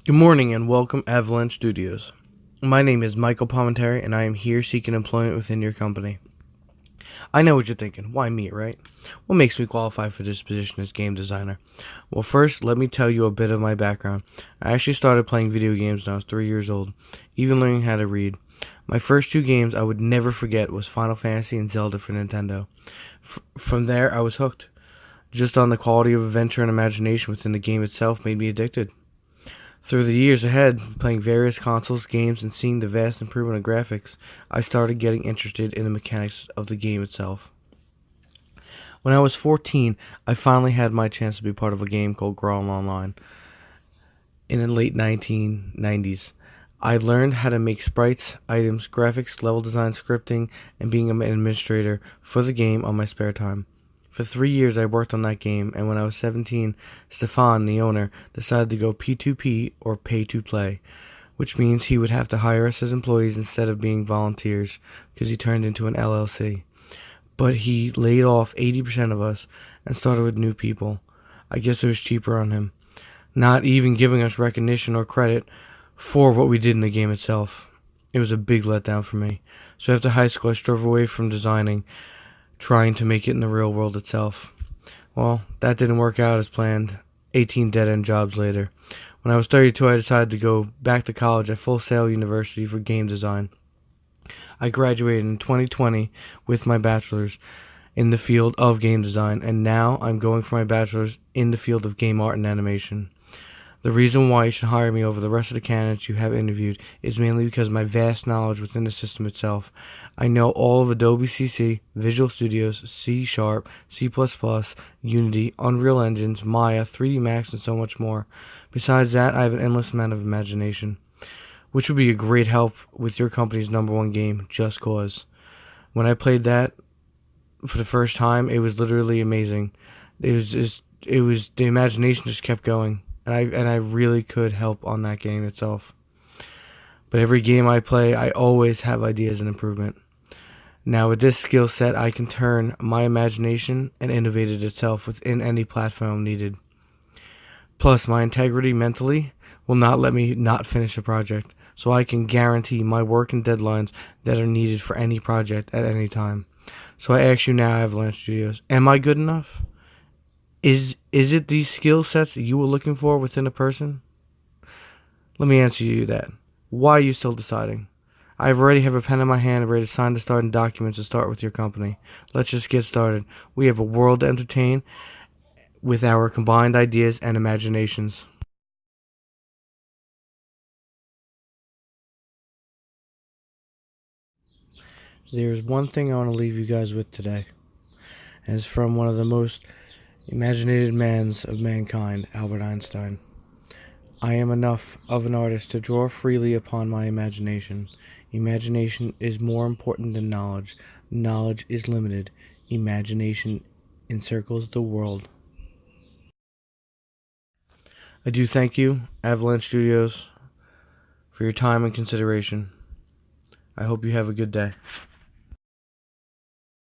Good morning and welcome Avalanche Studios. My name is Michael Palmentary and I am here seeking employment within your company. I know what you're thinking. Why me, right? What makes me qualify for this position as game designer? Well, first, let me tell you a bit of my background. I actually started playing video games when I was 3 years old, even learning how to read. My first two games I would never forget was Final Fantasy and Zelda for Nintendo. From there, I was hooked. Just on the quality of adventure and imagination within the game itself made me addicted. Through the years ahead, playing various consoles, games, and seeing the vast improvement of graphics, I started getting interested in the mechanics of the game itself. When I was 14, I finally had my chance to be part of a game called Growl Online. In the late 1990s, I learned how to make sprites, items, graphics, level design, scripting, and being an administrator for the game on my spare time. For 3 years I worked on that game, and when I was 17, Stefan, the owner, decided to go P2P, or pay to play, which means he would have to hire us as employees instead of being volunteers, because he turned into an LLC. But he laid off 80% of us and started with new people. I guess it was cheaper on him, not even giving us recognition or credit for what we did in the game itself. It was a big letdown for me. So after high school I strove away from designing, trying to make it in the real world itself. Well, that didn't work out as planned. 18 dead-end jobs later. When I was 32, I decided to go back to college at Full Sail University for game design. I graduated in 2020 with my bachelor's in the field of game design, and now I'm going for my bachelor's in the field of game art and animation. The reason why you should hire me over the rest of the candidates you have interviewed is mainly because of my vast knowledge within the system itself. I know all of Adobe CC, Visual Studios, C#, C++, Unity, Unreal Engines, Maya, 3D Max, and so much more. Besides that, I have an endless amount of imagination, which would be a great help with your company's #1 game, Just Cause. When I played that for the first time, it was literally amazing. The imagination just kept going. And I really could help on that game itself. But every game I play, I always have ideas and improvement. Now with this skill set, I can turn my imagination and innovate it itself within any platform needed. Plus, my integrity mentally will not let me not finish a project, so I can guarantee my work and deadlines that are needed for any project at any time. So I ask you now, Avalanche Studios, am I good enough? Is it these skill sets that you were looking for within a person? Let me answer you that. Why are you still deciding? I already have a pen in my hand and ready to sign the starting documents to start with your company. Let's just get started. We have a world to entertain with our combined ideas and imaginations. There's one thing I want to leave you guys with today, and it's from one of the most imaginated mans of mankind, Albert Einstein. I am enough of an artist to draw freely upon my imagination. Imagination is more important than knowledge. Knowledge is limited. Imagination encircles the world. I do thank you, Avalanche Studios, for your time and consideration. I hope you have a good day.